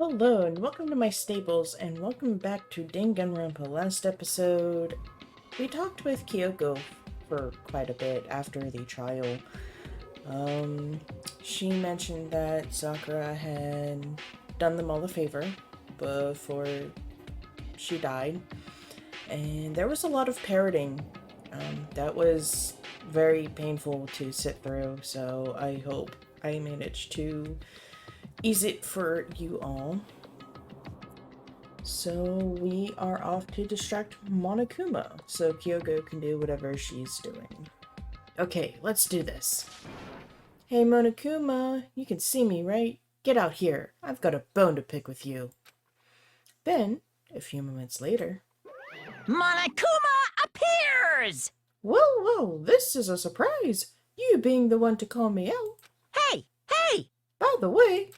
Hello and welcome to my stables and welcome back to Danganronpa. Last episode, we talked with Kyoko for quite a bit after the trial. She mentioned that Sakura had done them all a favor before she died. And there was a lot of parroting. That was very painful to sit through, so I hope I managed to ease it for you all. So we are off to distract Monokuma so Kyoko can do whatever she's doing. Okay, let's do this. Hey Monokuma, you can see me, right? Get out here. I've got a bone to pick with you. Then, a few moments later... Monokuma appears! Well, this is a surprise. You being the one to call me out. Hey! By the way...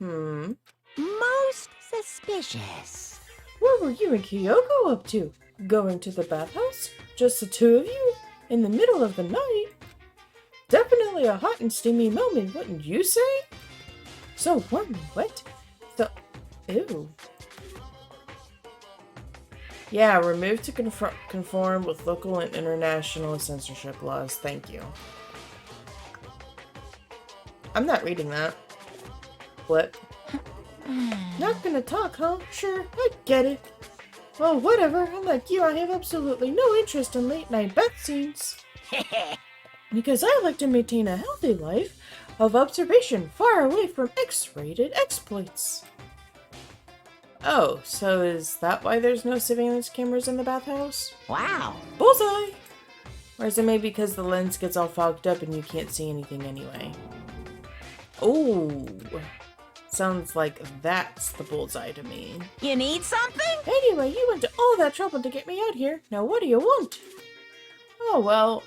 Most suspicious. What were you and Kyoko up to? Going to the bathhouse? Just the two of you? In the middle of the night? Definitely a hot and steamy moment, wouldn't you say? So warm and wet. Ew. Yeah, removed to conform with local and international censorship laws. Thank you. I'm not reading that. Flip. Not gonna talk, huh? Sure, I get it. Well, whatever. Unlike you, I have absolutely no interest in late-night bath scenes. Because I like to maintain a healthy life of observation far away from X-rated exploits. Oh, so is that why there's no surveillance cameras in the bathhouse? Wow. Bullseye! Or is it maybe because the lens gets all fogged up and you can't see anything anyway? Oh, sounds like that's the bullseye to me. You need something? Anyway, you went to all that trouble to get me out here. Now what do you want? Oh, well,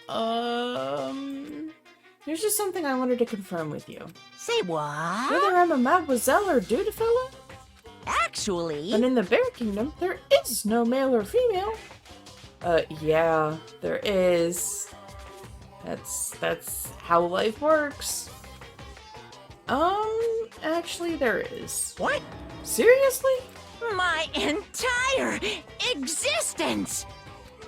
there's just something I wanted to confirm with you. Say what? Whether I'm a mademoiselle or dude fella? Actually... But in the Bear Kingdom, there is no male or female. Yeah, there is. That's how life works. Actually there is. What? Seriously? My entire existence!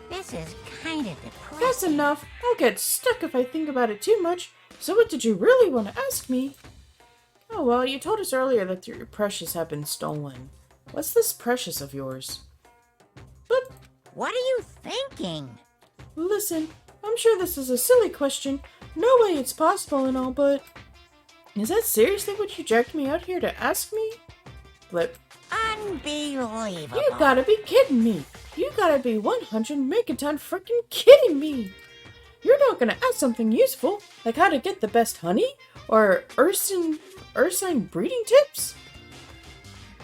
This is kind of depressing. That's enough. I'll get stuck if I think about it too much. So what did you really want to ask me? Oh well, you told us earlier that your precious had been stolen. What's this precious of yours? But... What are you thinking? Listen, I'm sure this is a silly question. No way it's possible and all, but... Is that seriously what you dragged me out here to ask me? Flip. Unbelievable. You gotta be kidding me. You gotta be 100 megaton freaking kidding me. You're not gonna ask something useful, like how to get the best honey? Or ursine breeding tips?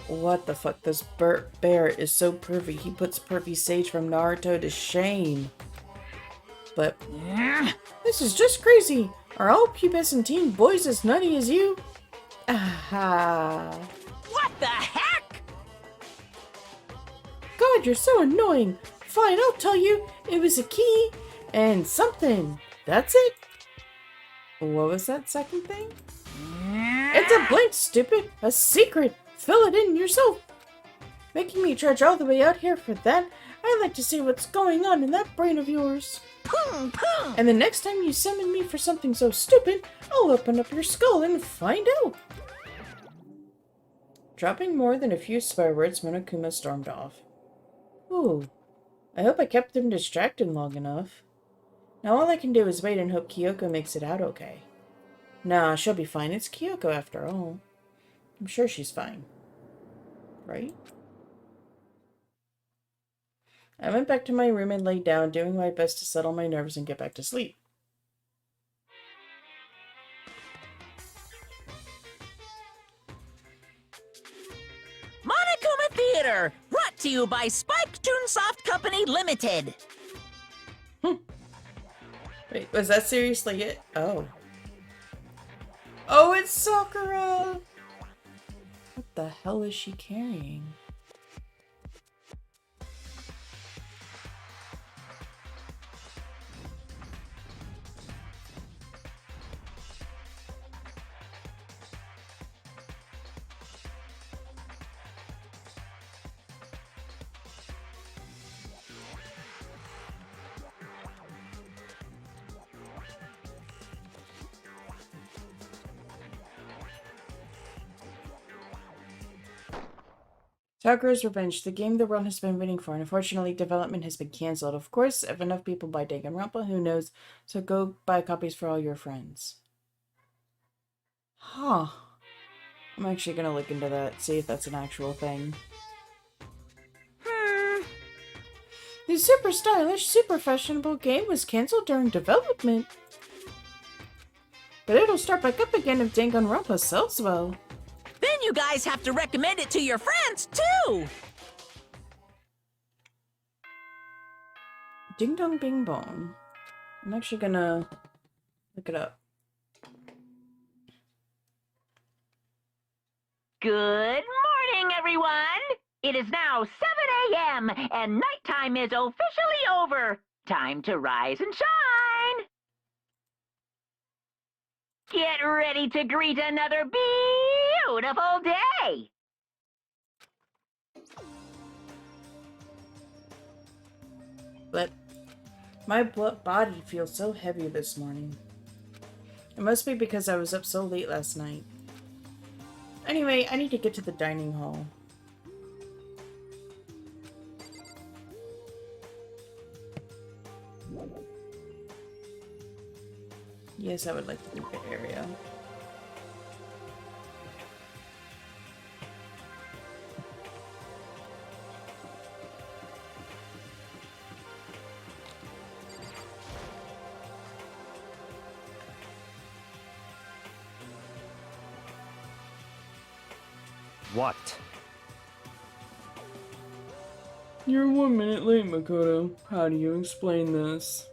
What the fuck? This bear is so pervy. He puts pervy Sage from Naruto to shame. But this is just crazy. Are all pubescent boys as nutty as you? Aha. What the heck? God, you're so annoying. Fine, I'll tell you. It was a key and something. That's it. What was that second thing? It's a blank, stupid. A secret. Fill it in yourself. Making me trudge all the way out here for that? I'd like to see what's going on in that brain of yours. Pum, pum. And the next time you summon me for something so stupid, I'll open up your skull and find out. Dropping more than a few swear words, Monokuma stormed off. Ooh, I hope I kept them distracted long enough. Now all I can do is wait and hope Kyoko makes it out okay. Nah, she'll be fine. It's Kyoko after all. I'm sure she's fine. Right? I went back to my room and laid down, doing my best to settle my nerves and get back to sleep. Monokuma Theater, brought to you by Spike Toonsoft Company Limited. Wait, was that seriously it? Oh. Oh, it's Sakura! What the hell is she carrying? Sakura's Revenge, the game the world has been waiting for, and unfortunately development has been cancelled. Of course, if enough people buy Danganronpa, who knows? So go buy copies for all your friends. Huh. I'm actually gonna look into that, see if that's an actual thing. The super stylish, super fashionable game was cancelled during development. But it'll start back up again if Danganronpa sells well. Then you guys have to recommend it to your friends, too! Ding dong bing bong. I'm actually gonna look it up. Good morning, everyone! It is now 7 a.m. and nighttime is officially over. Time to rise and shine! Get ready to greet another beautiful day! But my body feels so heavy this morning. It must be because I was up so late last night. Anyway, I need to get to the dining hall. Yes, I would like to leave the area. What? You're 1 minute late, Makoto. How do you explain this?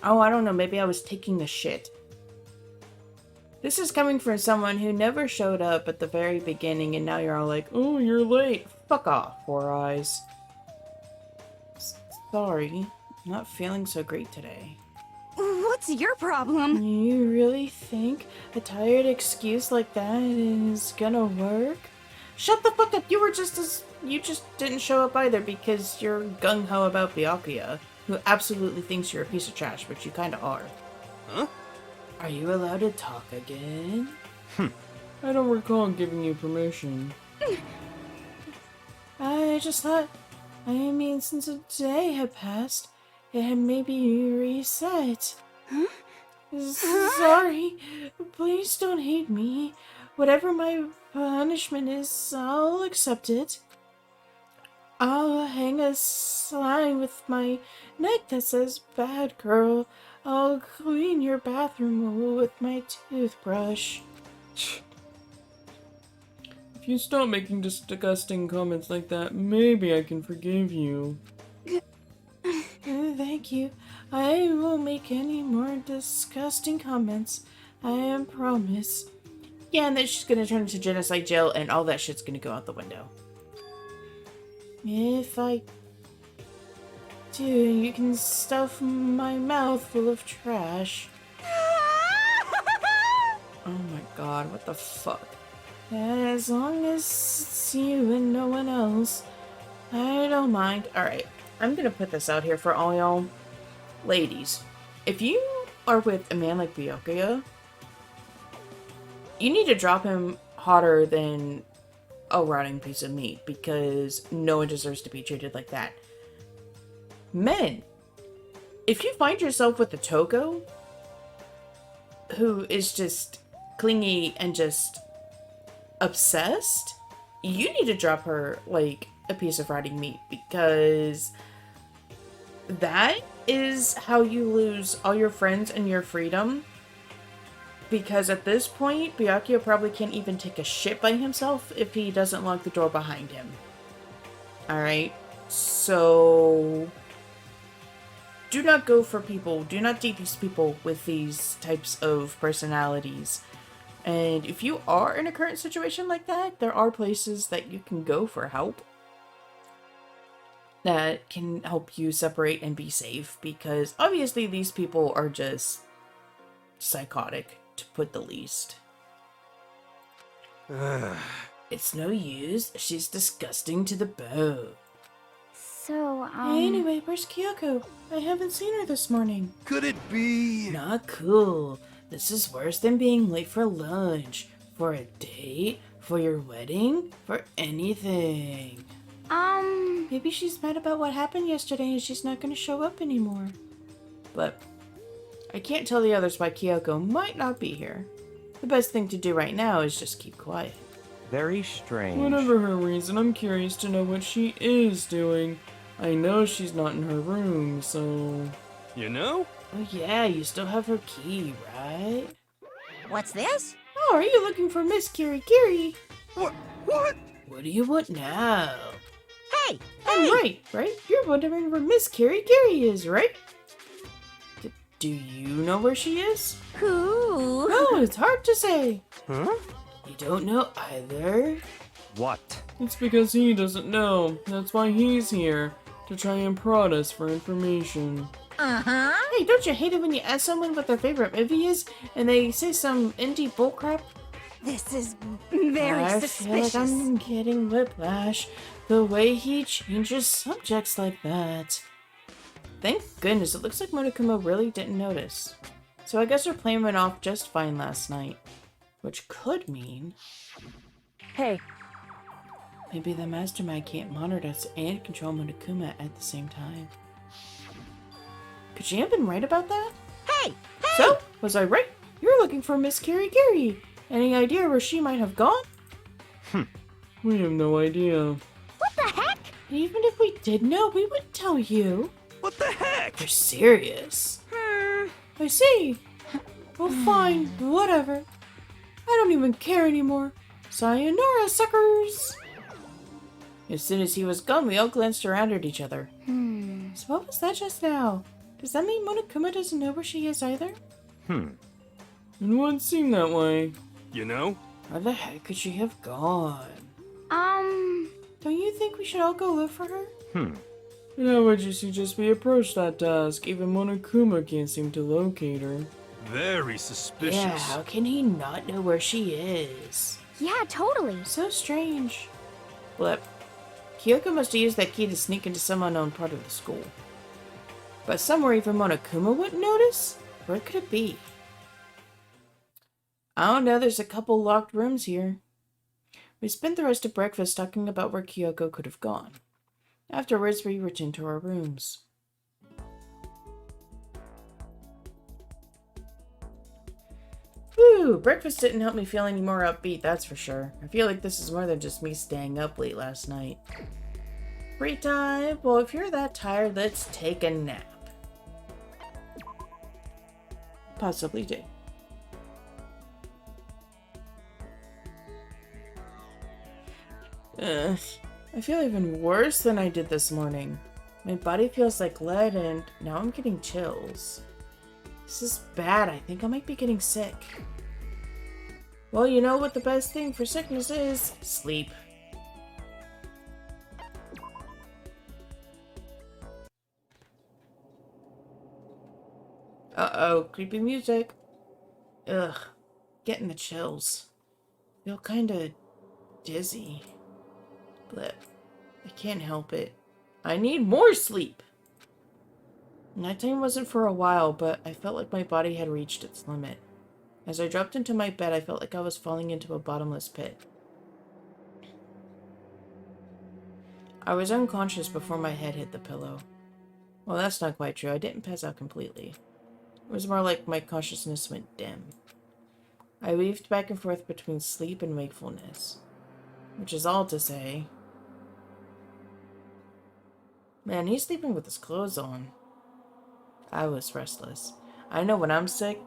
Oh, I don't know. Maybe I was taking a shit. This is coming from someone who never showed up at the very beginning, and now you're all like, oh, you're late. Fuck off, Four Eyes. Sorry. I'm not feeling so great today. What's your problem? You really think a tired excuse like that is gonna work? Shut the fuck up! You just didn't show up either because you're gung-ho about Byakuya, who absolutely thinks you're a piece of trash, which you kinda are. Huh? Are you allowed to talk again? I don't recall giving you permission. I just thought, since a day had passed, it had maybe reset. Huh? Sorry, please don't hate me. Whatever my punishment is, I'll accept it. I'll hang a sign with my neck that says, bad girl. I'll clean your bathroom with my toothbrush. If you stop making disgusting comments like that, maybe I can forgive you. Thank you. I won't make any more disgusting comments. I promise. Yeah, and then she's gonna turn into genocide jail and all that shit's gonna go out the window. If I do, you can stuff my mouth full of trash. Oh my god, what the fuck? As long as it's you and no one else, I don't mind. Alright, I'm gonna put this out here for all y'all. Ladies, if you are with a man like Byakuya, you need to drop him hotter than a rotting piece of meat, because no one deserves to be treated like that. Men, if you find yourself with a Toko who is just clingy and just obsessed, you need to drop her like a piece of rotting meat, because that is how you lose all your friends and your freedom. Because at this point, Byakuya probably can't even take a shit by himself if he doesn't lock the door behind him. Alright? So do not go for people, do not date these people with these types of personalities. And if you are in a current situation like that, there are places that you can go for help that can help you separate and be safe, because obviously these people are just psychotic, to put the least. It's no use, she's disgusting to the bone. So, Anyway, where's Kyoko? I haven't seen her this morning. Could it be? Not cool. This is worse than being late for lunch. For a date? For your wedding? For anything. Maybe she's mad about what happened yesterday and she's not going to show up anymore. But I can't tell the others why Kyoko might not be here. The best thing to do right now is just keep quiet. Very strange. Whatever her reason, I'm curious to know what she is doing. I know she's not in her room, so... You know? Oh yeah, you still have her key, right? What's this? Oh, are you looking for Miss Kirikiri? What? What? What do you want now? Hey! I'm right? You're wondering where Miss Kirikiri is, right? Do you know where she is? Who? No, it's hard to say. Huh? You don't know either? What? It's because he doesn't know. That's why he's here. To try and prod us for information. Uh-huh. Hey, don't you hate it when you ask someone what their favorite movie is and they say some indie bullcrap? This is very I suspicious. feel like I'm getting whiplash. The way he changes subjects like that. Thank goodness, it looks like Monokuma really didn't notice. So I guess her plane went off just fine last night. Which could mean... Hey, maybe the Mastermind can't monitor us and control Monokuma at the same time. Could she have been right about that? Hey! So, was I right? You're looking for Miss Kirikiri. Any idea where she might have gone? We have no idea. what the heck? Even if we did know, we wouldn't tell you. What the heck? You're serious. I see. Well, fine. Whatever. I don't even care anymore. Sayonara, suckers! As soon as he was gone, we all glanced around at each other. So what was that just now? Does that mean Monokuma doesn't know where she is either? It wouldn't seem that way. You know? Where the heck could she have gone? Um, Don't you think we should all go look for her? Hmm. And how would you suggest we approach that task? Even Monokuma can't seem to locate her. Very suspicious. Yeah, how can he not know where she is? yeah, totally. So strange. Blip. Kyoko must have used that key to sneak into some unknown part of the school. But somewhere even Monokuma wouldn't notice? Where could it be? I don't know, there's a couple locked rooms here. We spent the rest of breakfast talking about where Kyoko could have gone. Afterwards, we returned to our rooms. Whew, breakfast didn't help me feel any more upbeat, that's for sure. I feel like this is more than just me staying up late last night. Free time? Well, if you're that tired, let's take a nap. Possibly do. I feel even worse than I did this morning. My body feels like lead and now I'm getting chills. This is bad. I think I might be getting sick. Well, you know what the best thing for sickness is? Sleep. Uh-oh, creepy music. Ugh, getting the chills. Feel kinda dizzy. Blip. I can't help it. I need more sleep! Nighttime wasn't for a while, but I felt like my body had reached its limit. As I dropped into my bed, I felt like I was falling into a bottomless pit. I was unconscious before my head hit the pillow. Well, that's not quite true. I didn't pass out completely. It was more like my consciousness went dim. I weaved back and forth between sleep and wakefulness. Which is all to say... Man, he's sleeping with his clothes on. I was restless. I know when I'm sick,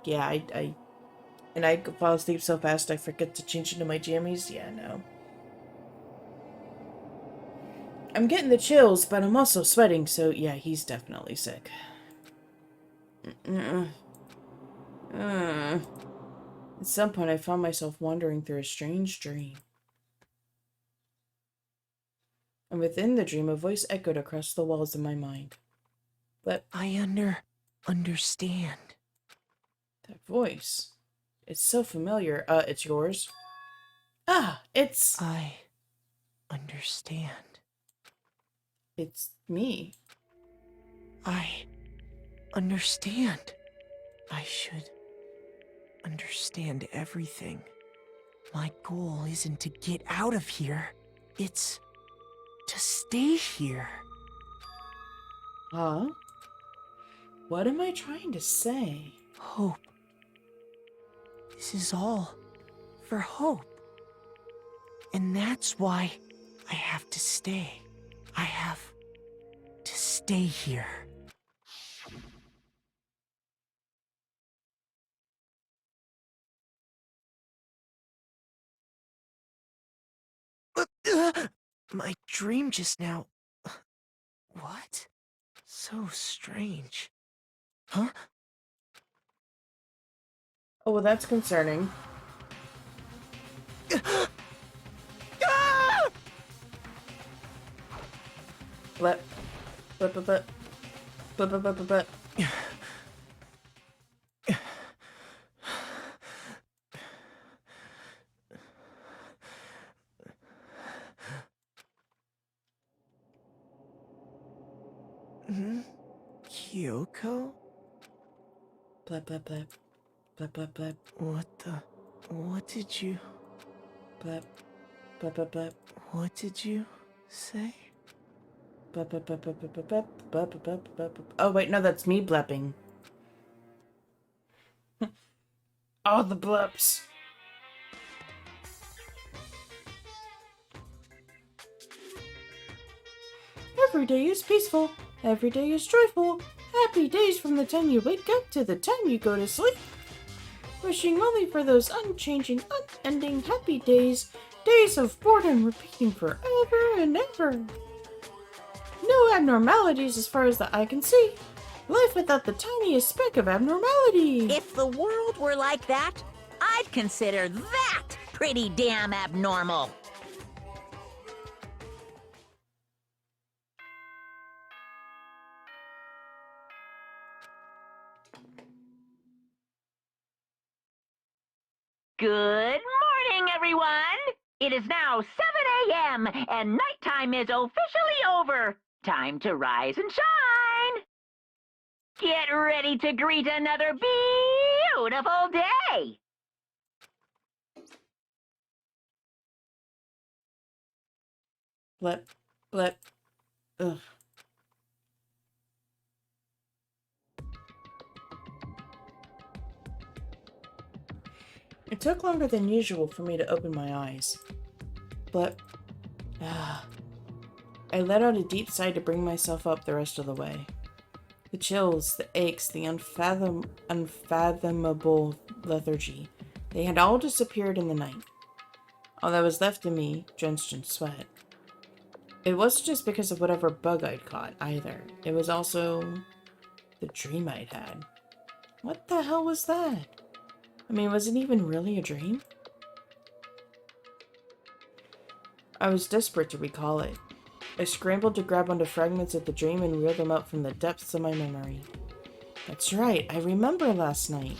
yeah, I fall asleep so fast I forget to change into my jammies. Yeah, no. I'm getting the chills, but I'm also sweating, so yeah, he's definitely sick. At some point, I found myself wandering through a strange dream. And within the dream, a voice echoed across the walls of my mind. But I understand. that voice, it's so familiar. It's yours? Ah, it's I understand. It's me. I understand. I should understand everything. My goal isn't to get out of here. It's to stay here. Huh? What am I trying to say? Hope. This is all for hope. And that's why I have to stay. I have to stay here. My dream just now. What? So strange. Huh? Oh, well, that's concerning. Ah! Blip. Blip, blip, blip. Blip, blip, blip, blip, blip. Kyoko? Blip, blip, blip. Blip, blip, blip. What did you... Blip. Blip, blip, blip. What did you say? Blip, blip, blip, blip, blip, blip, blip, blip, blip, blip, blip. Oh, wait, no, that's me blepping. All the blips. Every day is peaceful. Every day is joyful. Happy days from the time you wake up to the time you go to sleep. Wishing only for those unchanging, unending happy days. Days of boredom repeating forever and ever. No abnormalities as far as the eye can see. Life without the tiniest speck of abnormality. If the world were like that, I'd consider that pretty damn abnormal. Good morning, everyone! It is now 7 a.m. and nighttime is officially over. Time to rise and shine! Get ready to greet another beautiful day! Blip, blip. Ugh. It took longer than usual for me to open my eyes. Blip. Ah. I let out a deep sigh to bring myself up the rest of the way. The chills, the aches, the unfathomable lethargy, they had all disappeared in the night. All that was left of me, drenched in sweat. It wasn't just because of whatever bug I'd caught, either. It was also the dream I'd had. What the hell was that? I mean, was it even really a dream? I was desperate to recall it. I scrambled to grab onto fragments of the dream and reel them up from the depths of my memory. That's right, I remember last night.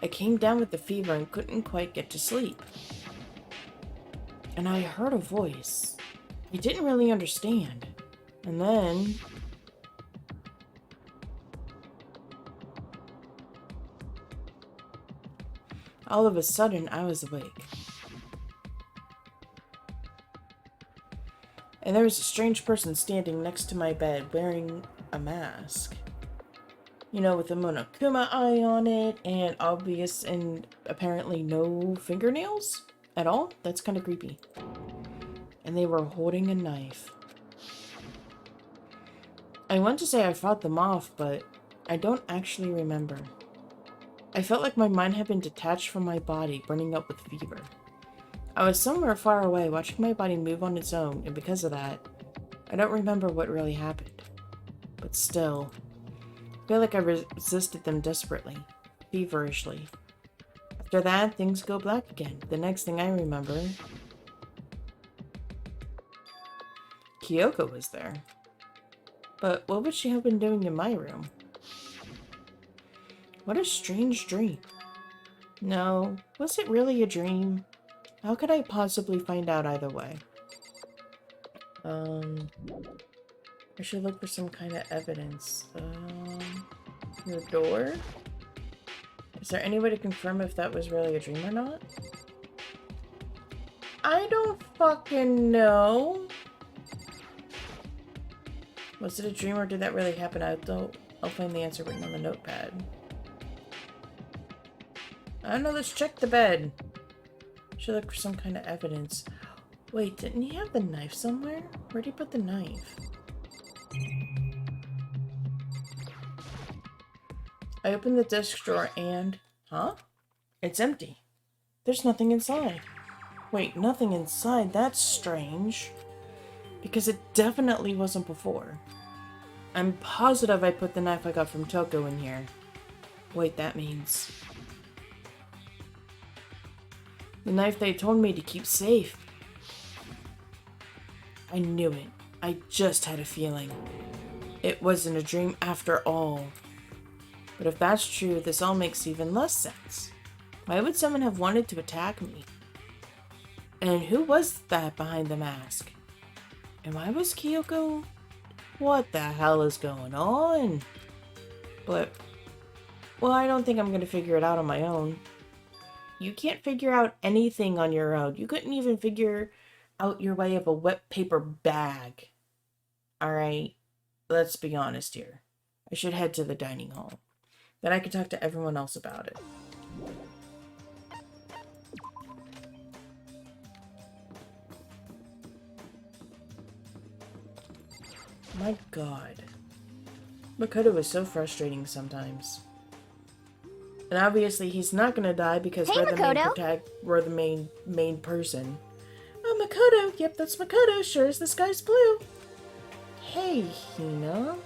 I came down with the fever and couldn't quite get to sleep. And I heard a voice. I didn't really understand. And then... all of a sudden, I was awake. And there was a strange person standing next to my bed wearing a mask. You know, with a Monokuma eye on it, and obvious and apparently no fingernails at all. That's kind of creepy. And they were holding a knife. I want to say I fought them off, but I don't actually remember. I felt like my mind had been detached from my body, burning up with fever. I was somewhere far away, watching my body move on its own, and because of that, I don't remember what really happened. But still, I feel like I resisted them desperately, feverishly. After that, things go black again. The next thing I remember, Kyoko was there. But what would she have been doing in my room? What a strange dream. No, was it really a dream? How could I possibly find out either way? I should look for some kind of evidence. The door? Is there any way to confirm if that was really a dream or not? I don't fucking know. Was it a dream or did that really happen? I'll find the answer written on the notepad. I don't know, let's check the bed. Should look for some kind of evidence. Wait, didn't he have the knife somewhere? Where'd he put the knife? I opened the desk drawer and... Huh? It's empty. There's nothing inside. Wait, nothing inside? That's strange. Because it definitely wasn't before. I'm positive I put the knife I got from Toko in here. Wait, that means... the knife they told me to keep safe. I knew it. I just had a feeling. It wasn't a dream after all. But if that's true, this all makes even less sense. Why would someone have wanted to attack me? And who was that behind the mask? And why was Kyoko? What the hell is going on? But, well, I don't think I'm gonna figure it out on my own. You can't figure out anything on your own. You couldn't even figure out your way of a wet paper bag. Alright, let's be honest here. I should head to the dining hall. Then I can talk to everyone else about it. My god. Makoto is so frustrating sometimes. And obviously he's not gonna die because Hey, we're the main person. Oh, Makoto! Yep, that's Makoto. Sure as the sky's blue. Hey, Hina.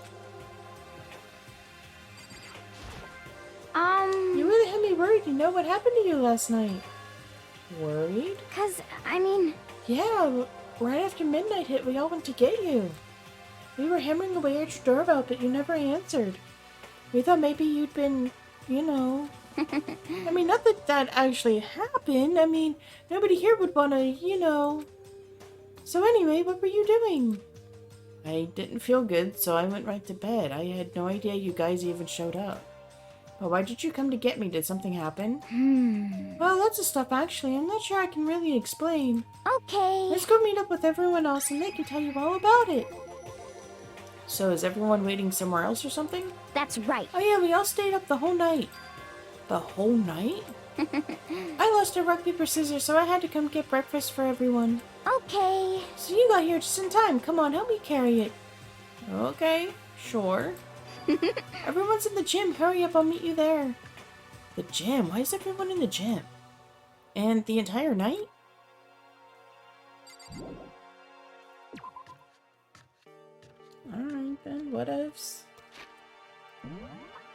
You really had me worried. You know what happened to you last night? Worried? I mean... Yeah, right after midnight hit, we all went to get you. We were hammering away at your doorbell, but you never answered. We thought maybe you'd been, you know... I mean, not that that actually happened. I mean, nobody here would want to, you know... So anyway, what were you doing? I didn't feel good, so I went right to bed. I had no idea you guys even showed up. But why did you come to get me? Did something happen? Well, lots of stuff, actually. I'm not sure I can really explain. Okay. Let's go meet up with everyone else and they can tell you all about it. So is everyone waiting somewhere else or something? That's right. Oh yeah, we all stayed up the whole night. The whole night? I lost a rock, paper, scissors, so I had to come get breakfast for everyone. Okay. So you got here just in time. Come on, help me carry it. Okay, sure. Everyone's in the gym. Hurry up, I'll meet you there. The gym? Why is everyone in the gym? And the entire night? Alright then, whatevs.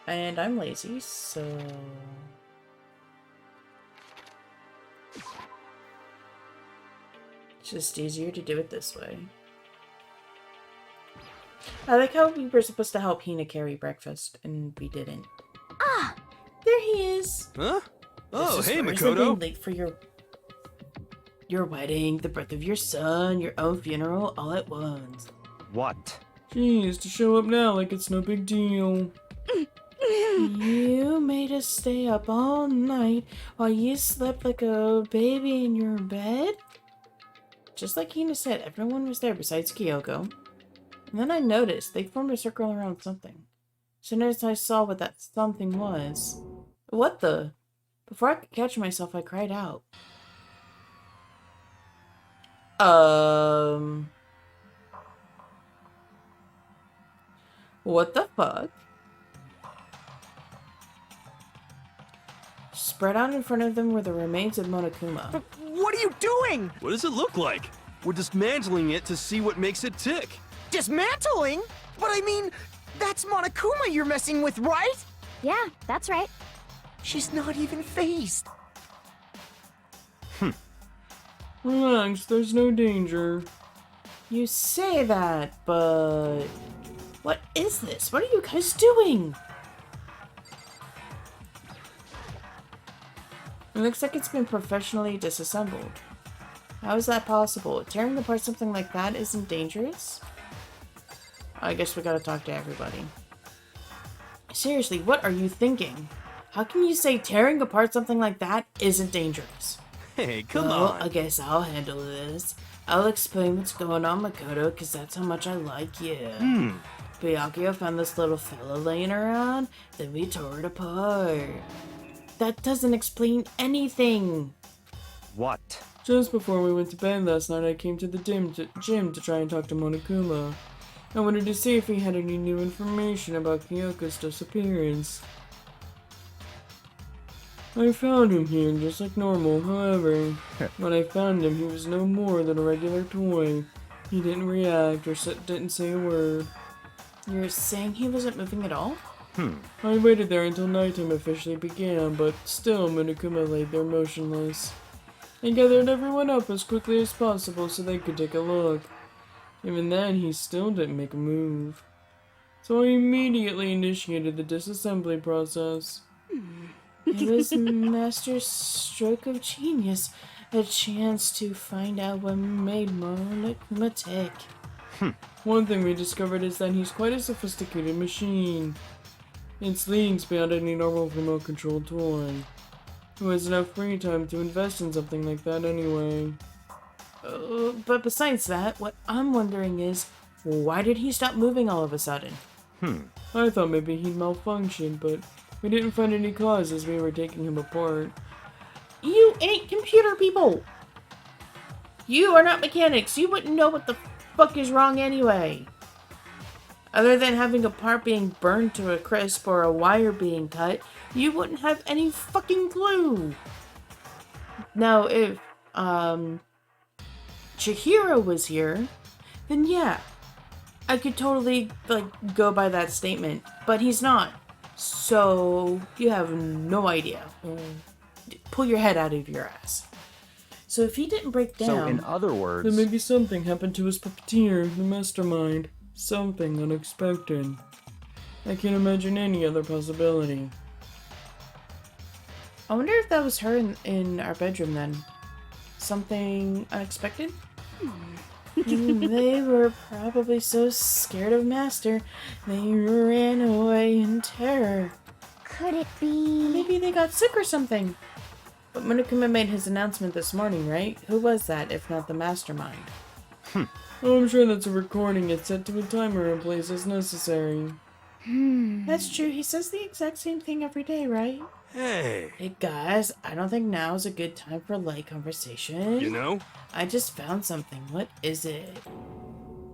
And I'm lazy, so... it's just easier to do it this way. I like how we were supposed to help Hina carry breakfast, and we didn't. Ah! There he is! Huh? Oh, This is hey, worse than being Makoto. late for your wedding, the birth of your son, your own funeral, all at once. What? Jeez, to show up now like it's no big deal. You made us stay up all night while you slept like a baby in your bed? Just like Hina said, everyone was there besides Kyoko. And then I noticed they formed a circle around something. As soon as I saw what that something was... What the? Before I could catch myself, I cried out. What the fuck? Spread out in front of them were the remains of Monokuma. But what are you doing? What does it look like? We're dismantling it to see what makes it tick. Dismantling? But I mean, that's Monokuma you're messing with, right? Yeah, that's right. She's not even phased. Relax, there's no danger. You say that, but... What is this? What are you guys doing? It looks like it's been professionally disassembled. How is that possible? Tearing apart something like that isn't dangerous? I guess we gotta talk to everybody. Seriously, what are you thinking? How can you say tearing apart something like that isn't dangerous? Hey, come Well, on. I guess I'll handle this. I'll explain what's going on, Makoto, because that's how much I like you. Byakuya found this little fella laying around, then we tore it apart. That doesn't explain anything. What? Just before we went to bed last night, I came to the gym to try and talk to Monokuma. I wanted to see if he had any new information about Kyoko's disappearance. I found him here, just like normal. However, when I found him, he was no more than a regular toy. He didn't react or didn't say a word. You're saying he wasn't moving at all? I waited there until nighttime officially began, but still Monokuma lay there motionless. I gathered everyone up as quickly as possible so they could take a look. Even then, he still didn't make a move. So I immediately initiated the disassembly process. It was Master's stroke of genius, a chance to find out what made Monokuma tick. One thing we discovered is that he's quite a sophisticated machine. Its leagues beyond any normal remote-controlled toy. Who has enough free time to invest in something like that anyway? But besides that, what I'm wondering is, why did he stop moving all of a sudden? I thought maybe he'd malfunctioned, but we didn't find any cause as we were taking him apart. You ain't computer people! You are not mechanics. You wouldn't know what the fuck is wrong anyway. Other than having a part being burned to a crisp or a wire being cut, you wouldn't have any fucking clue. Now, if, Chihiro was here, then yeah, I could totally, go by that statement. But he's not. So, you have no idea. Pull your head out of your ass. So if he didn't break down... So, in other words... then maybe something happened to his puppeteer, the mastermind. Something unexpected. I can't imagine any other possibility. I wonder if that was her in our bedroom then. Something unexpected? They were probably so scared of Master, they ran away in terror. Could it be... Maybe they got sick or something. But Monokuma made his announcement this morning, right? Who was that, if not the mastermind? Oh, I'm sure that's a recording. It's set to a timer in place as necessary. That's true. He says the exact same thing every day, right? Hey. Hey guys, I don't think now is a good time for light conversation. You know? I just found something. What is it?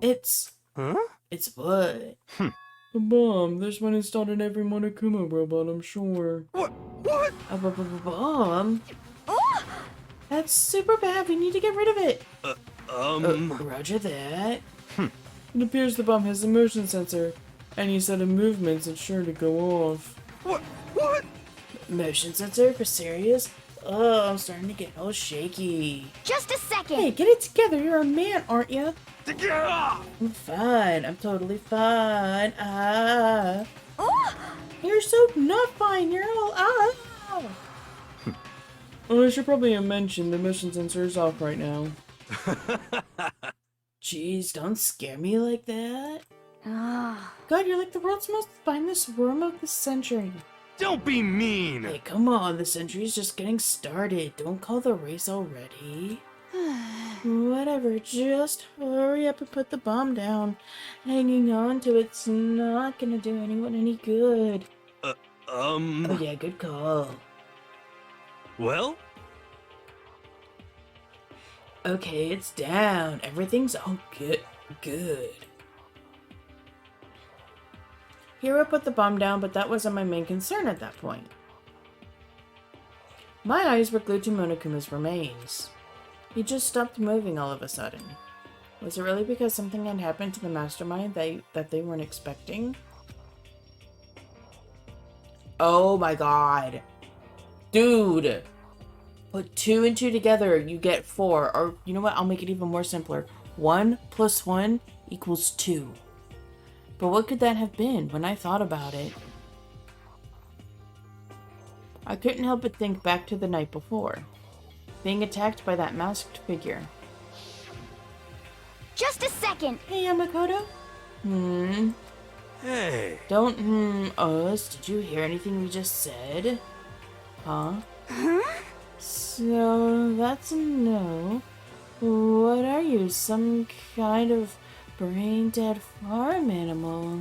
It's... Huh? It's what? A bomb. There's one installed in every Monokuma robot, I'm sure. What? What? A bomb? That's super bad. We need to get rid of it. Roger that. It appears the bomb has a motion sensor. Any sudden movements, it's sure to go off. What? What? Motion sensor? For serious? Oh, I'm starting to get all shaky. Just a second! Hey, get it together. You're a man, aren't you? Ah! I'm fine. I'm totally fine. Oh! You're so not fine. You're all Oh, I should probably have mentioned the motion sensor is off right now. Jeez, don't scare me like that. God, you're like the world's most spineless worm of the century. Don't be mean! Hey, come on, the century's just getting started. Don't call the race already. Whatever, just hurry up and put the bomb down. Hanging on to it's not gonna do anyone any good. Oh yeah, good call. Well? Okay, it's down. Everything's all good. Hero put the bomb down, but that wasn't my main concern at that point. My eyes were glued to Monokuma's remains. He just stopped moving all of a sudden. Was it really because something had happened to the mastermind that they weren't expecting? Oh my god. Dude! Put 2 and 2 together, you get 4. Or, you know what, I'll make it even more simpler. 1 plus 1 equals 2. But what could that have been when I thought about it? I couldn't help but think back to the night before. Being attacked by that masked figure. Just a second! Hey, Makoto. Hey. Don't us. Did you hear anything we just said? Huh? So, that's a no. What are you, some kind of brain-dead farm animal?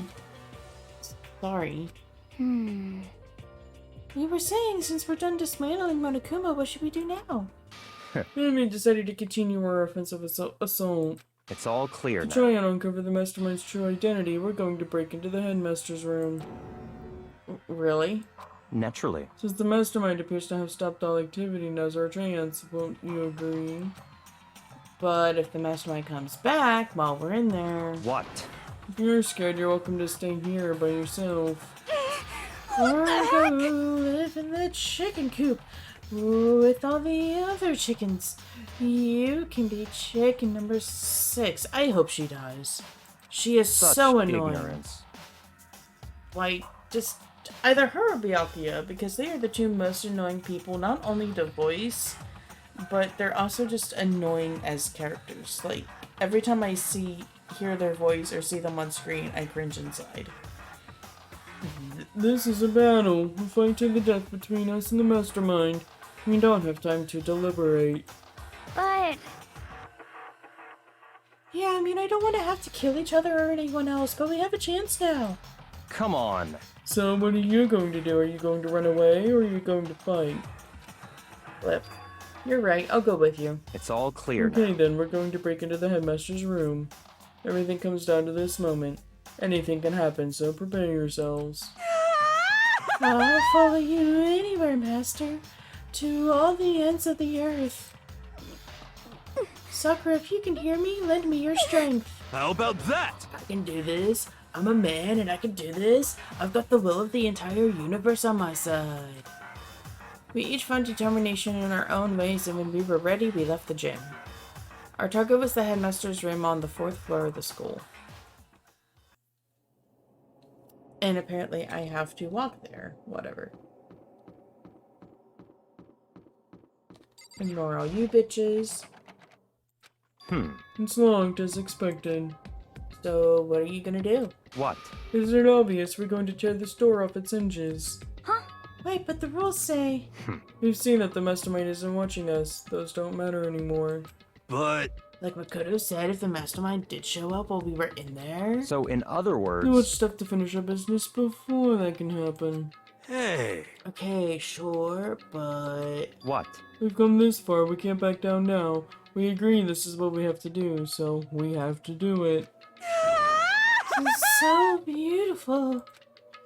Sorry. Hmm. We were saying, since we're done dismantling Monokuma, what should we do now? Enemy decided to continue our offensive assault. It's all clear To now. try and uncover the mastermind's true identity, we're going to break into the headmaster's room. Really? Naturally. Since the mastermind appears to have stopped all activity, now's our chance, won't you agree? But if the mastermind comes back while we're in there... What? If you're scared, you're welcome to stay here by yourself. Or go live in the chicken coop with all the other chickens. You can be chicken number 6. I hope she dies. She is Such so annoying. ignorance. Like, just either her or Byakuya, because they are the two most annoying people, not only to voice, but they're also just annoying as characters. Like, every time I hear their voice or see them on screen, I cringe inside. This is a battle, a fight to the death between us and the mastermind. We don't have time to deliberate. But Yeah, I mean, I don't want to have to kill each other or anyone else, but we have a chance now. Come on. So what are you going to do? Are you going to run away or are you going to fight? Flip. You're right, I'll go with you. It's all clear Okay now. then, we're going to break into the headmaster's room. Everything comes down to this moment. Anything can happen, so prepare yourselves. I'll follow you anywhere, master. To all the ends of the earth. Sakura, if you can hear me, lend me your strength. How about that? I can do this. I'm a man and I can do this. I've got the will of the entire universe on my side. We each found determination in our own ways, and when we were ready, we left the gym. Our target was the headmaster's room on the 4th floor of the school. And apparently I have to walk there. Whatever. Ignore all you bitches. It's locked as expected. So, what are you gonna do? What? Isn't it obvious we're going to tear this door off its hinges? Huh? Wait, but the rules say... We've seen that the mastermind isn't watching us. Those don't matter anymore. But Like Makoto said, if the mastermind did show up while we were in there... So, in other words... too much stuff to finish our business before that can happen. hey, Okay, sure, but... What? We've come this far, we can't back down now. We agree this is what we have to do, so we have to do it. This is so beautiful.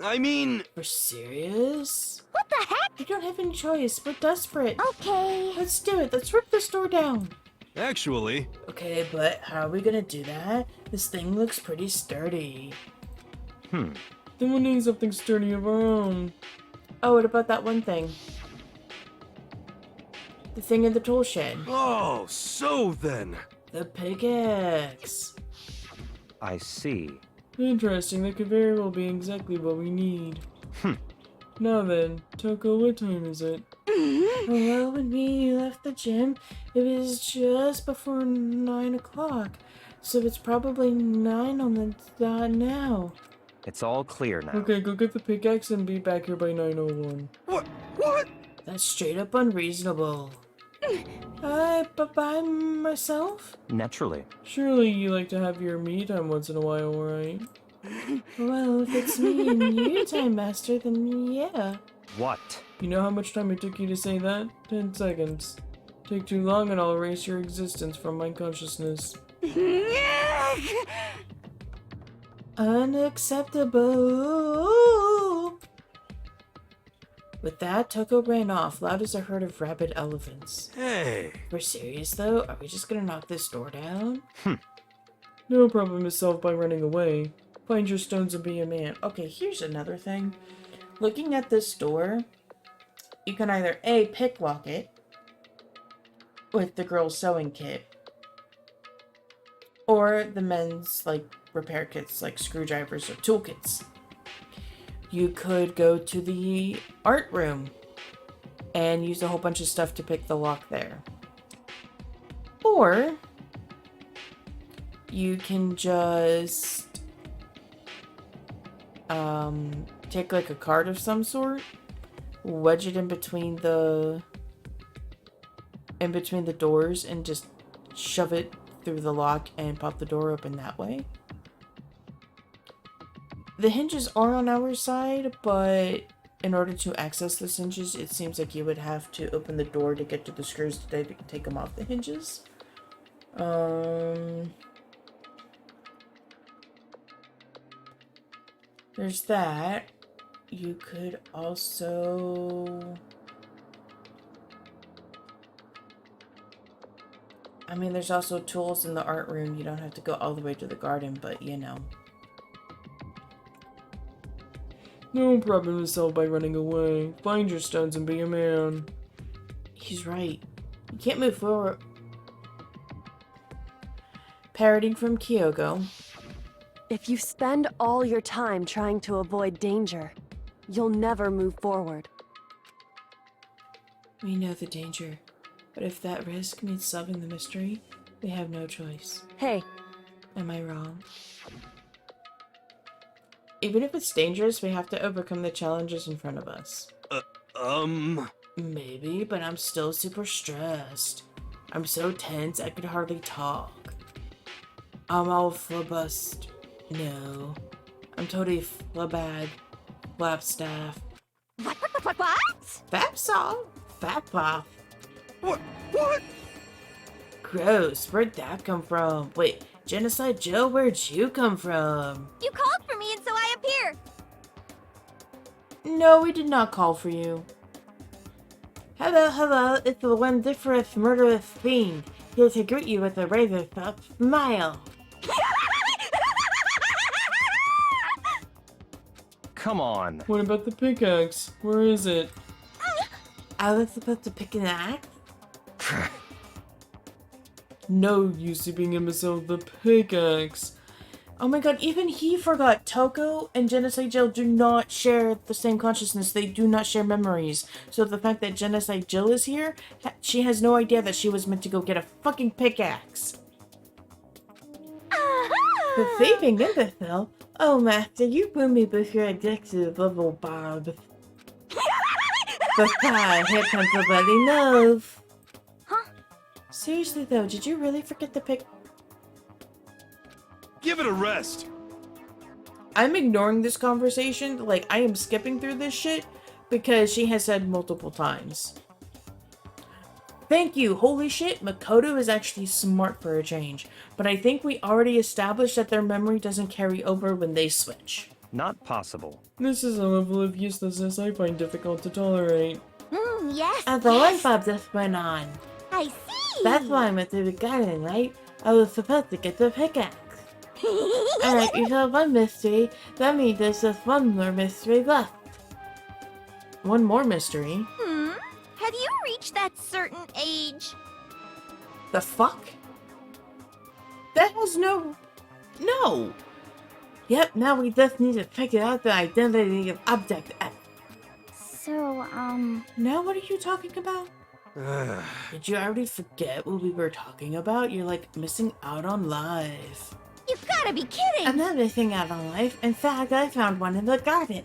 I mean, We're serious? what the heck? We don't have any choice. We're desperate. Okay. Let's do it. Let's rip this door down. actually, Okay, but how are we gonna do that? This thing looks pretty sturdy. Then we'll need something sturdy of our own. Oh, what about that one thing? The thing in the tool shed. oh, so then. The pickaxe. I see. Interesting, that could very well be exactly what we need. Now then, Toko, what time is it? Well, when we left the gym, it was just before 9 o'clock. So it's probably 9 on the dot now. It's all clear now. Okay, go get the pickaxe and be back here by 9:01. What? That's straight up unreasonable. By myself? Naturally. Surely you like to have your me time once in a while, right? Well, if it's me and you time, master, then yeah. What? You know how much time it took you to say that? 10 seconds. Take too long and I'll erase your existence from my consciousness. Unacceptable! With that, Toko ran off, loud as a herd of rabid elephants. Hey, We're serious though? Are we just gonna knock this door down? No problem is solved by running away. Find your stones and be a man. Okay, here's another thing. Looking at this door, you can either A, picklock it with the girl's sewing kit, or the men's, like, repair kits, like screwdrivers or toolkits. You could go to the art room and use a whole bunch of stuff to pick the lock there. Or you can just take like a card of some sort, wedge it in between the doors, and just shove it through the lock and pop the door open that way. The hinges are on our side, but in order to access those hinges, it seems like you would have to open the door to get to the screws to take them off the hinges. There's that. You could also... I mean, there's also tools in the art room. You don't have to go all the way to the garden, but you know. No problem is solved by running away. Find your stones and be a man. He's right. You can't move forward. Parroting from Kyogo. If you spend all your time trying to avoid danger, you'll never move forward. We know the danger, but if that risk means solving the mystery, we have no choice. Hey. Am I wrong? Even if it's dangerous, we have to overcome the challenges in front of us. Maybe, but I'm still super stressed. I'm so tense I could hardly talk. I'm all flabust. No. I'm totally flabad. Flapstaff. What? Fapsaw? Fapop. What? Gross. Where'd that come from? Wait, Genocide Joe, where'd you come from? You called for me and so I appear. No, we did not call for you. Hello, it's the wondiferous murderous fiend, here to greet you with a razor-sharp smile. Come on. What about the pickaxe? Where is it? I was supposed to pick an axe? No use you being imbecile, the pickaxe. Oh my god, even he forgot. Toko and Genocide Jill do not share the same consciousness. They do not share memories. So the fact that Genocide Jill is here, she has no idea that she was meant to go get a fucking pickaxe. The thieving imbecile? Oh, master, you blew me with your addictive little bob. But here comes the bloody nose. Huh? Seriously though, did you really forget the pick? Give it a rest. I'm ignoring this conversation, like I am skipping through this shit because she has said multiple times. Thank you, holy shit, Makoto is actually smart for a change, but I think we already established that their memory doesn't carry over when they switch. Not possible. This is a level of uselessness I find difficult to tolerate. Yes. And the light bulb just went on. I see. That's why I went to the garden, right? I was supposed to get the pickaxe. Alright, you solved one mystery. That means there's just one more mystery left. One more mystery? Have you reached that certain age? The fuck? That has no... No! Yep, now we just need to figure out the identity of Object F. So, Now what are you talking about? Did you already forget what we were talking about? You're like missing out on life. you gotta be kidding! I'm not missing out on life. In fact, I found one in the garden.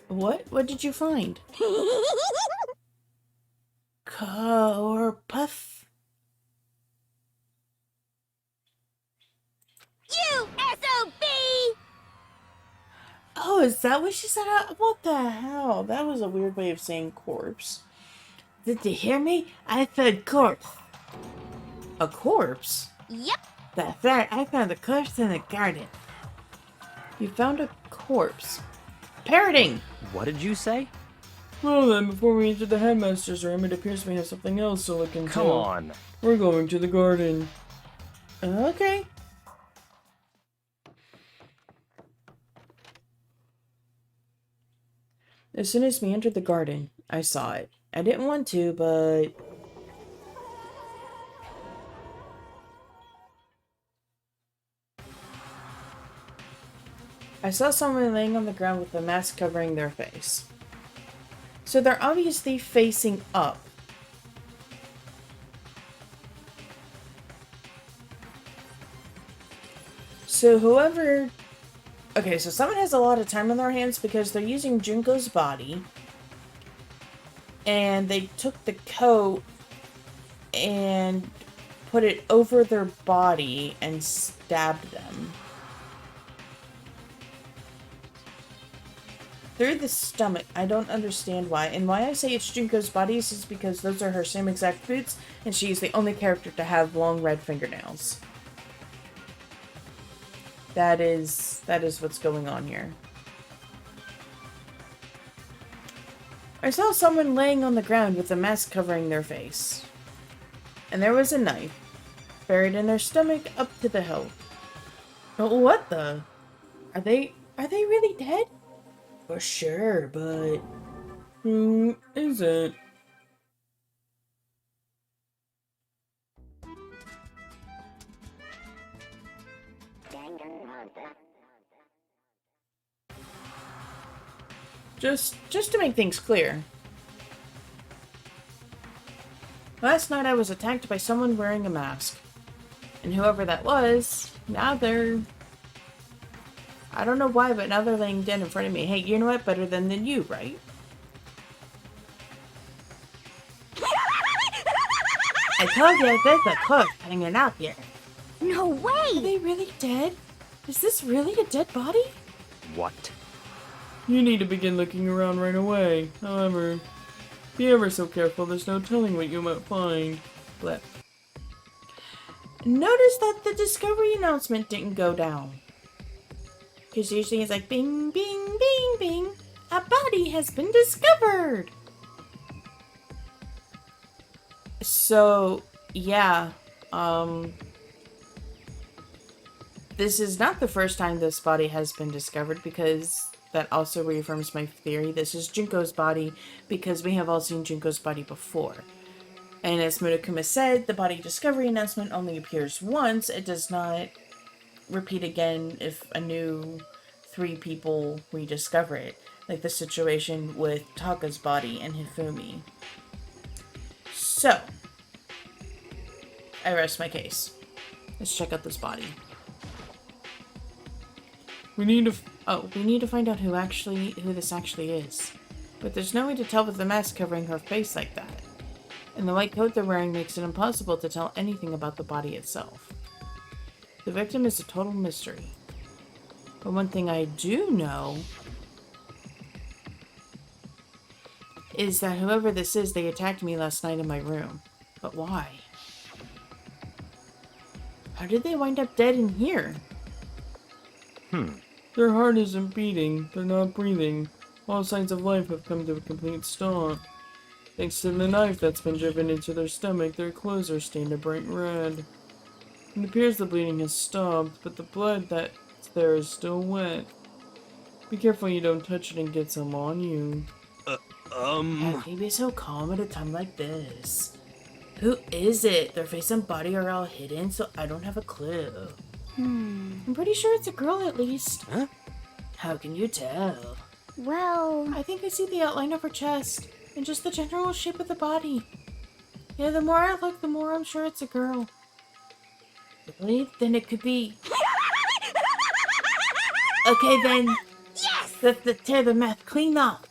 What? What did you find? Corpus? You SOB! Oh, is that what she said? What the hell? That was a weird way of saying corpse. Did you hear me? I said corpse. A corpse? Yep. That's right, I found a corpse in the garden. You found a corpse. Parroting! What did you say? Well then, before we enter the headmaster's room, it appears we have something else to look into. Come on. We're going to the garden. Okay. As soon as we entered the garden, I saw it. I didn't want to, but... I saw someone laying on the ground with a mask covering their face. So they're obviously facing up. So whoever Okay, so someone has a lot of time on their hands because they're using Junko's body. And they took the coat and put it over their body and stabbed them. Through the stomach. I don't understand why. And why I say it's Junko's body is because those are her same exact boots, and she's the only character to have long red fingernails. That is what's going on here. I saw someone laying on the ground with a mask covering their face. And there was a knife buried in their stomach up to the hilt. Oh, what the? Are they really dead? For sure, but who is it? Just to make things clear. Last night I was attacked by someone wearing a mask. And whoever that was, now they're... I don't know why, but now they're laying dead in front of me. Hey, you know what? Better than you, right? I told you there's a corpse hanging out here. No Are way! they really dead? Is this really a dead body? What? You need to begin looking around right away. However, be ever so careful, there's no telling what you might find. Blip. Notice that the discovery announcement didn't go down. Because usually it's like bing, bing, bing, bing. A body has been discovered. So, yeah. This is not the first time this body has been discovered, because that also reaffirms my theory. This is Junko's body because we have all seen Junko's body before. And as Murokuma said, the body discovery announcement only appears once. It does not repeat again if a new 3 people rediscover it. Like the situation with Taka's body and Hifumi. So, I rest my case. Let's check out this body. We need to... We need to find out who this actually is. But there's no way to tell with the mask covering her face like that. And the white coat they're wearing makes it impossible to tell anything about the body itself. The victim is a total mystery. But one thing I do know is that whoever this is, they attacked me last night in my room. But why? How did they wind up dead in here? Their heart isn't beating, they're not breathing. All signs of life have come to a complete stop. Thanks to the knife that's been driven into their stomach, their clothes are stained a bright red. It appears the bleeding has stopped, but the blood that's there is still wet. Be careful you don't touch it and get some on you. How can you be so calm at a time like this? Who is it? Their face and body are all hidden, so I don't have a clue. I'm pretty sure it's a girl at least. Huh? How can you tell? Well, I think I see the outline of her chest, and just the general shape of the body. Yeah, the more I look, the more I'm sure it's a girl. Really? Then it could be... Okay then. Yes! Let's tear the math clean off.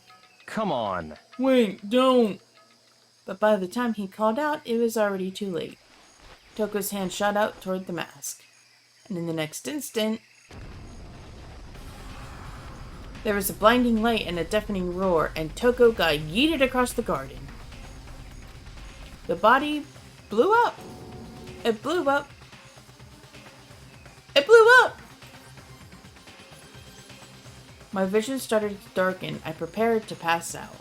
Come on. Wait, don't! But by the time he called out, it was already too late. Toko's hand shot out toward the mask. And in the next instant, there was a blinding light and a deafening roar, and Toko got yeeted across the garden. The body blew up. It blew up. It blew up! My vision started to darken. I prepared to pass out.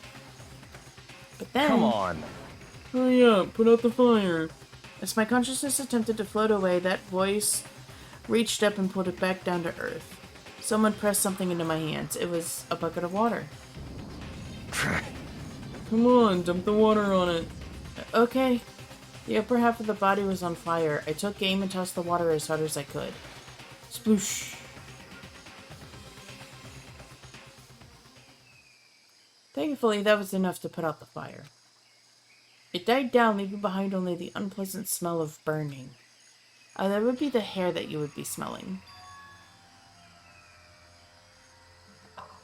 But then... Come on. Hurry up, put out the fire. As my consciousness attempted to float away, that voice reached up and pulled it back down to earth. Someone pressed something into my hands. It was a bucket of water. Come on, dump the water on it. Okay. The upper half of the body was on fire. I took aim and tossed the water as hard as I could. Sploosh. Thankfully, that was enough to put out the fire. It died down, leaving behind only the unpleasant smell of burning. That would be the hair that you would be smelling.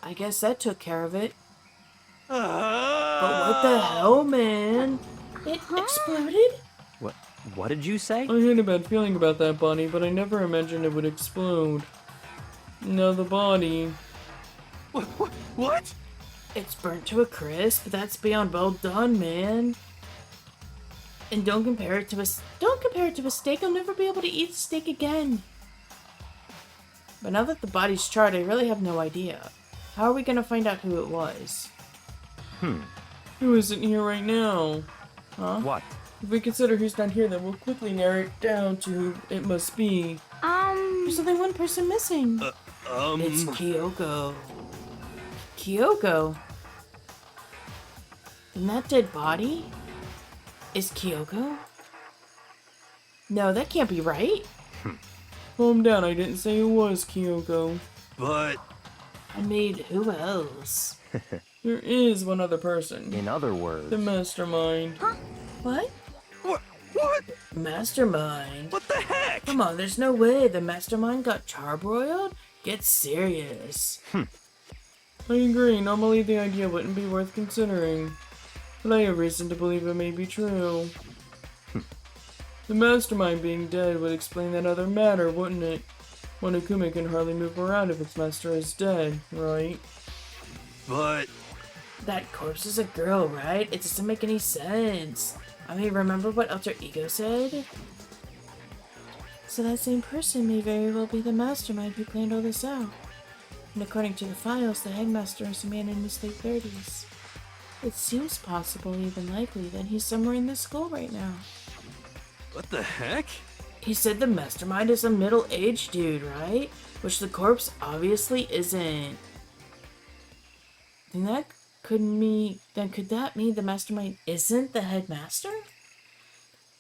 I guess that took care of it. But Ah! what the hell, man? It exploded? What did you say? I had a bad feeling about that body, but I never imagined it would explode. Now the body. What? It's burnt to a crisp. That's beyond well done, man. And don't compare it to a steak. I'll never be able to eat steak again. But now that the body's charred, I really have no idea. How are we gonna find out who it was? Who isn't here right now? Huh? What? If we consider who's not here, then we'll quickly narrow it down to who it must be. There's only one person missing. It's Kyoko. Kyoko? And that dead body is Kyoko? No, that can't be right. Calm down, I didn't say it was Kyoko. But I mean, who else? There is one other person. In other words, The mastermind. What? what? Mastermind? What the heck? Come on, there's no way the mastermind got charbroiled? Get serious. I agree, normally the idea wouldn't be worth considering. But I have reason to believe it may be true. The mastermind being dead would explain that other matter, wouldn't it? Monokuma can hardly move around if its master is dead, right? But That corpse is a girl, right? It doesn't make any sense. I mean, remember what Alter Ego said? So that same person may very well be the mastermind who planned all this out. And according to the files, the headmaster is a man in his late 30s. It seems possible, even likely, that he's somewhere in this school right now. what the heck? He said the mastermind is a middle-aged dude, right? Which the corpse obviously isn't. Then could that mean the mastermind isn't the headmaster?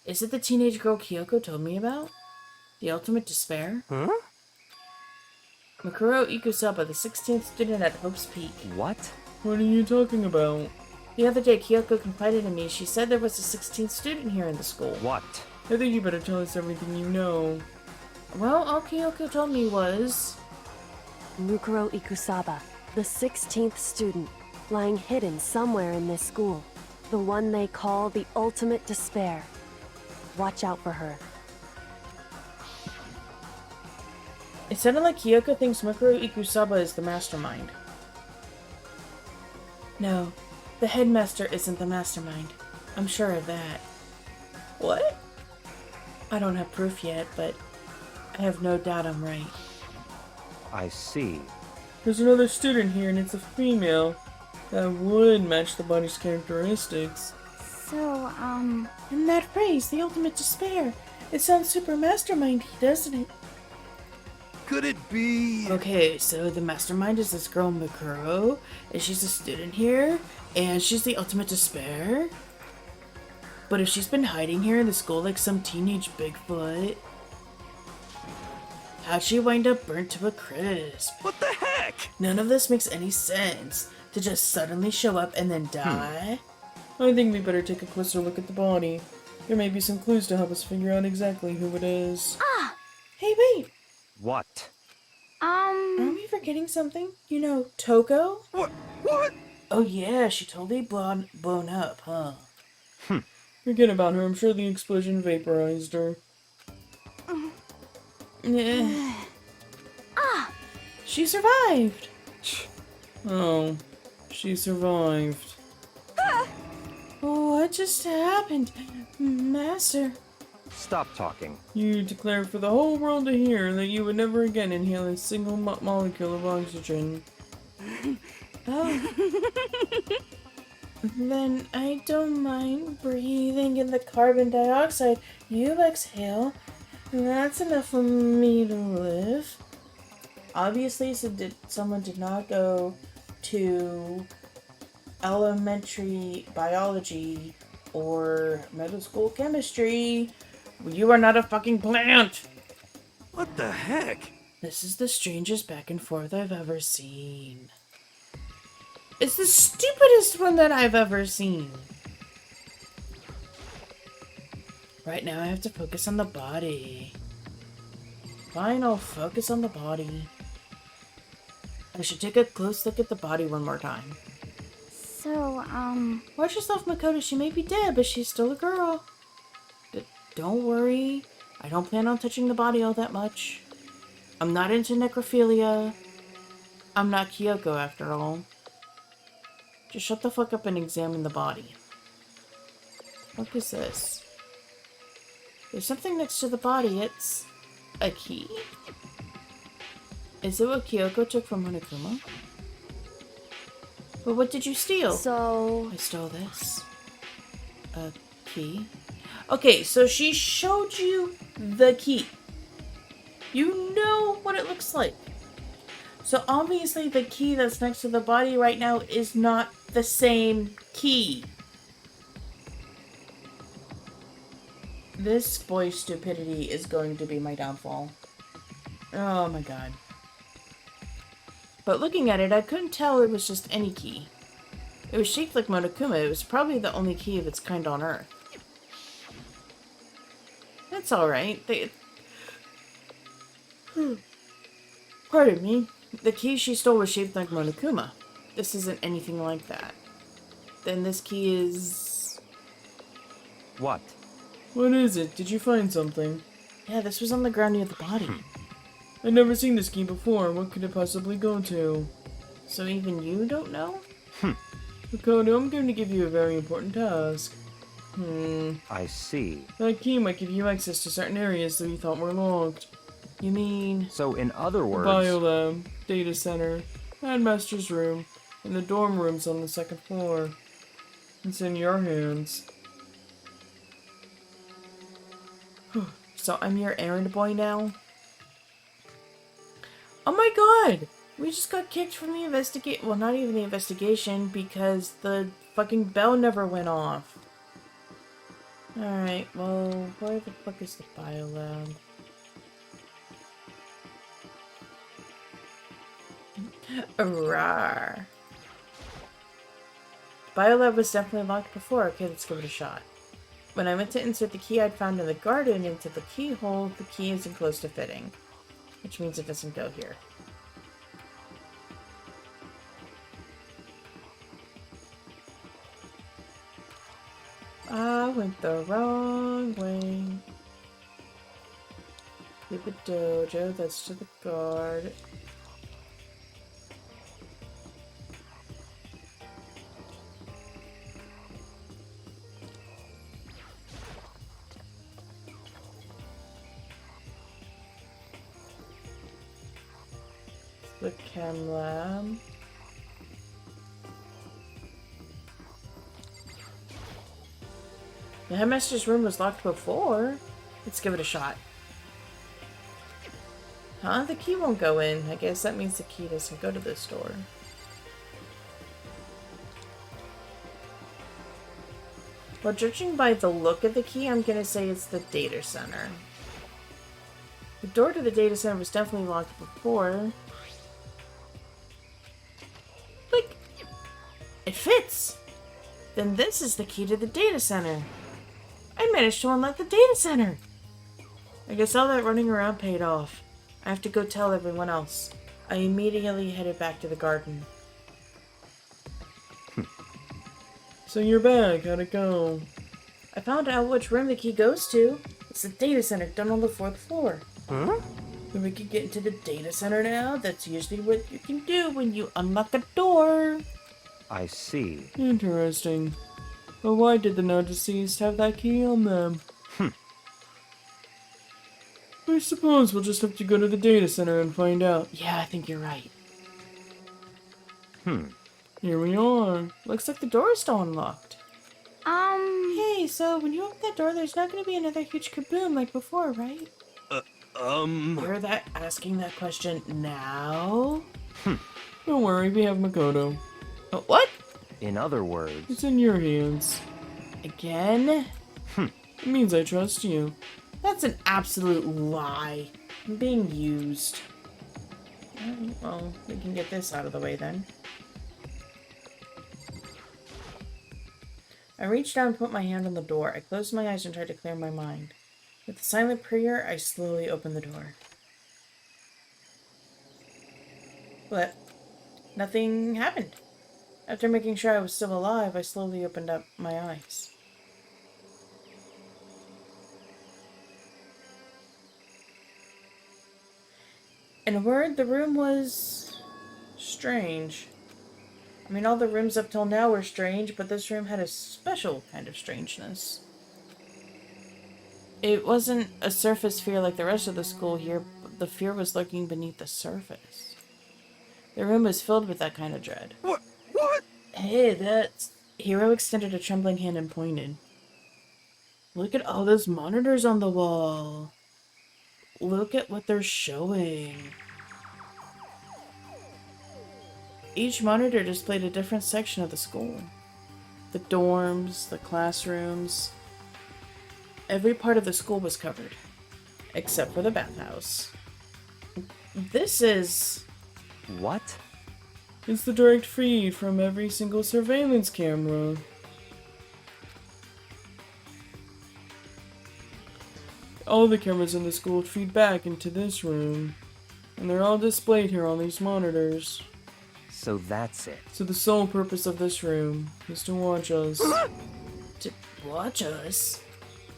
Is it the teenage girl Kyoko told me about? The ultimate despair? Huh? Makoto Ikusaba, the 16th student at Hope's Peak. what? What are you talking about? The other day, Kyoko confided in me. She said there was a 16th student here in the school. What? I think you better tell us everything you know. Well, all Kyoko told me was... Mukuro Ikusaba, the 16th student, lying hidden somewhere in this school. The one they call the ultimate despair. Watch out for her. It sounded like Kyoko thinks Mukuro Ikusaba is the mastermind. No, the headmaster isn't the mastermind. I'm sure of that. What? I don't have proof yet, but I have no doubt I'm right. I see. There's another student here and it's a female. That would match the body's characteristics. So, And that phrase, the ultimate despair, it sounds super mastermindy, doesn't it? Could it be? Okay, so the mastermind is this girl Makuro, and she's a student here, and she's the ultimate despair. But if she's been hiding here in the school like some teenage Bigfoot, how'd she wind up burnt to a crisp? What the heck? None of this makes any sense. To just suddenly show up and then die? I think we better take a closer look at the body. There may be some clues to help us figure out exactly who it is. Hey, wait! What? Are we forgetting something? You know, Toko? What? What? Oh yeah, she totally blown up, huh? Forget about her, I'm sure the explosion vaporized her. She survived! Oh, she survived. What just happened? Master. Stop talking. You declared for the whole world to hear that you would never again inhale a single molecule of oxygen. Oh. Then I don't mind breathing in the carbon dioxide you exhale. That's enough for me to live. Obviously, someone did not go to elementary biology or middle school chemistry. You are not a fucking plant! What the heck? This is the strangest back and forth I've ever seen. It's the stupidest one that I've ever seen. Right now I have to focus on the body. Fine, I'll focus on the body. I should take a close look at the body one more time. So, Watch yourself, Makoto. She may be dead, but she's still a girl. But don't worry. I don't plan on touching the body all that much. I'm not into necrophilia. I'm not Kyoko, after all. Just shut the fuck up and examine the body. What is this? There's something next to the body. It's a key. Is it what Kyoko took from Monokuma? But what did you steal? So, I stole this. A key. Okay, so she showed you the key. You know what it looks like. So obviously the key that's next to the body right now is not the same key. This boy's stupidity is going to be my downfall. Oh my god. But looking at it, I couldn't tell it was just any key. It was shaped like Monokuma. It was probably the only key of its kind on Earth. That's alright. Pardon me. The key she stole was shaped like Monokuma. This isn't anything like that. Then this key is... What? What is it? Did you find something? Yeah, this was on the ground near the body. I've never seen this key before. What could it possibly go to? So even you don't know? Makoto, I'm going to give you a very important task. I see. That key might give you access to certain areas that you thought were locked. You mean... So in other words... Biolab, data center, headmaster's room, and the dorm rooms on the second floor. It's in your hands. So I'm your errand boy now? Oh my god! We just got kicked from the well, not even the investigation, because the fucking bell never went off. Alright, well, where the fuck is the biolab? Rawr. Biolab was definitely locked before. Okay, let's give it a shot. When I went to insert the key I'd found in the garden into the keyhole, the key isn't close to fitting. Which means it doesn't go here. I went the wrong way. Keep a dojo, that's to the guard. The chem lab. The headmaster's room was locked before. Let's give it a shot. Huh? The key won't go in. I guess that means the key doesn't go to this door. Well, judging by the look of the key, I'm gonna say it's the data center. The door to the data center was definitely locked before. Like, it fits! Then this is the key to the data center. I managed to unlock the data center! I guess all that running around paid off. I have to go tell everyone else. I immediately headed back to the garden. So you're back. How'd it go? I found out which room the key goes to. It's the data center down on the 4th floor. Huh? Then we can get into the data center now. That's usually what you can do when you unlock a door. I see. Interesting. But why did the now deceased have that key on them? I suppose we'll just have to go to the data center and find out. Yeah, I think you're right. Here we are. Looks like the door is still unlocked. um, Hey, so when you open that door, there's not going to be another huge kaboom like before, right? You're asking that question now? Don't worry, we have Makoto. What? In other words... It's in your hands. Again? It means I trust you. That's an absolute lie. I'm being used. Alright, well, we can get this out of the way then. I reached down and put my hand on the door. I closed my eyes and tried to clear my mind. With a silent prayer, I slowly opened the door. nothing happened. After making sure I was still alive, I slowly opened up my eyes. In a word, the room was strange. I mean, all the rooms up till now were strange, but this room had a special kind of strangeness. It wasn't a surface fear like the rest of the school here, but the fear was lurking beneath the surface. The room was filled with that kind of dread. What? Hey, that's... Hiro extended a trembling hand and pointed. Look at all those monitors on the wall. Look at what they're showing. Each monitor displayed a different section of the school. The dorms, the classrooms. Every part of the school was covered, except for the bathhouse. This is... What? It's the direct feed from every single surveillance camera. All the cameras in the school feed back into this room, and they're all displayed here on these monitors. So that's it. So the sole purpose of this room is to watch us. to watch us?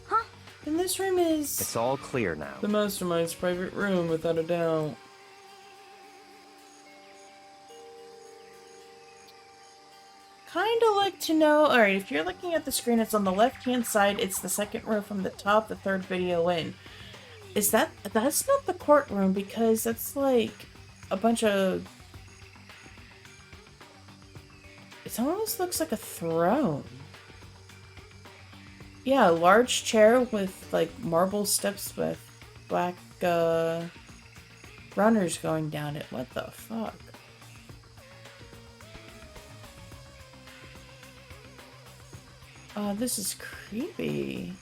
Huh? Then this room is... It's all clear now. The Mastermind's private room, without a doubt. Kinda like to know... Alright, if you're looking at the screen, it's on the left-hand side. It's the second row from the top, the third video in. Is that... That's not the courtroom, because that's like a bunch of... It almost looks like a throne. Yeah, a large chair with like marble steps with black runners going down it. What the fuck? Oh, this is creepy.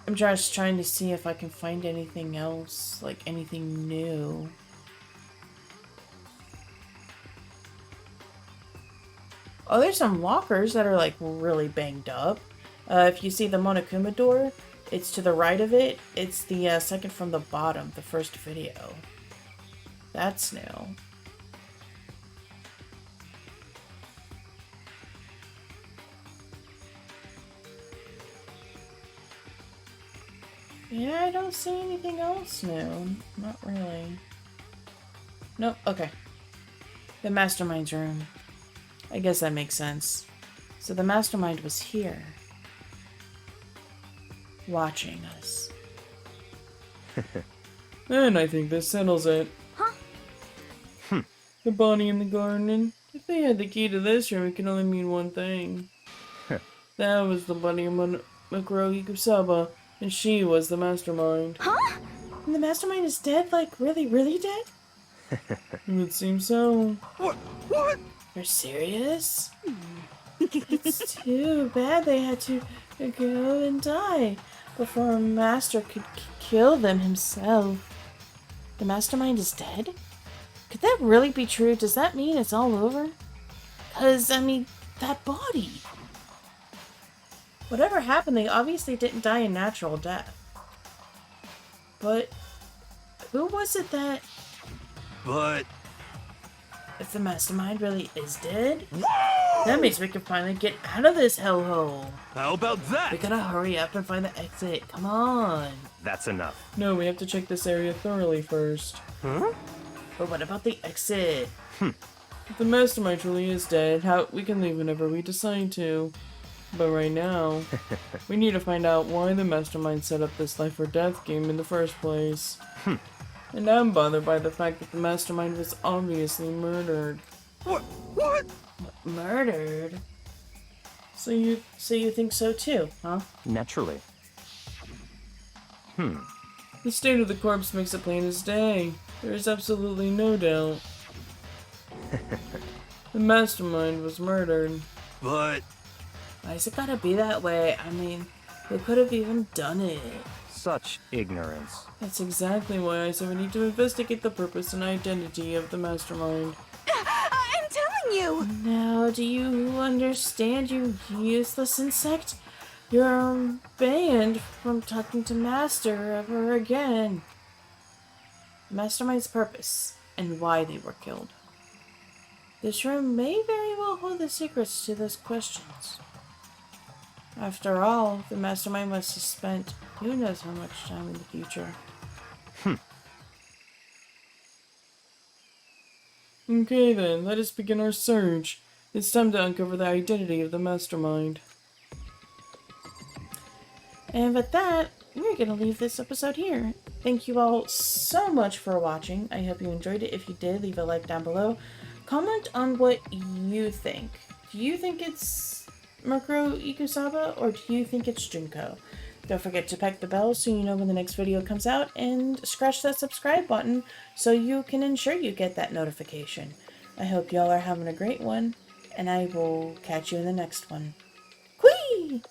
I'm just trying to see if I can find anything else, like anything new. Oh, there's some lockers that are like really banged up. If you see the Monokuma door, it's to the right of it. It's the second from the bottom, the first video. That's new. Yeah, I don't see anything else new. Not really. Nope, okay. The Mastermind's room. I guess that makes sense. So the Mastermind was here. Watching us. And I think this settles it. Huh? The Bonnie in the garden. If they had the key to this room, it can only mean one thing. That was the Bunny of Makoto Ikusaba, and she was the Mastermind. Huh? And the Mastermind is dead? Like, really, really dead? It would seem so. What? You're serious? It's too bad they had to go and die before a master could kill them himself. The Mastermind is dead? Could that really be true? Does that mean it's all over? 'Cause, I mean, that body. Whatever happened, they obviously didn't die a natural death. But who was it that... But... If the Mastermind really is dead, that means we can finally get out of this hellhole. How about that? We gotta hurry up and find the exit. Come on. That's enough. No, we have to check this area thoroughly first. Huh? But what about the exit? If the Mastermind truly is dead, we can leave whenever we decide to. But right now, we need to find out why the Mastermind set up this life or death game in the first place. And I'm bothered by the fact that the Mastermind was obviously murdered. What? Murdered? So you think so too, huh? Naturally. The state of the corpse makes it plain as day. There is absolutely no doubt. The Mastermind was murdered. But... Why is it gotta be that way? I mean, they could have even done it. Such ignorance. That's exactly why I said we need to investigate the purpose and identity of the Mastermind. I'm telling you! Now, do you understand, you useless insect? You're banned from talking to Master ever again. Mastermind's purpose and why they were killed. This room may very well hold the secrets to those questions. After all, the Mastermind must have spent who knows how much time in the future. Okay then, let us begin our search. It's time to uncover the identity of the Mastermind. And with that, we're going to leave this episode here. Thank you all so much for watching. I hope you enjoyed it. If you did, leave a like down below. Comment on what you think. Do you think it's Makoto Ikusaba or do you think it's Junko? Don't forget to peck the bell so you know when the next video comes out, and scratch that subscribe button so you can ensure you get that notification. I hope y'all are having a great one, and I will catch you in the next one. Whee!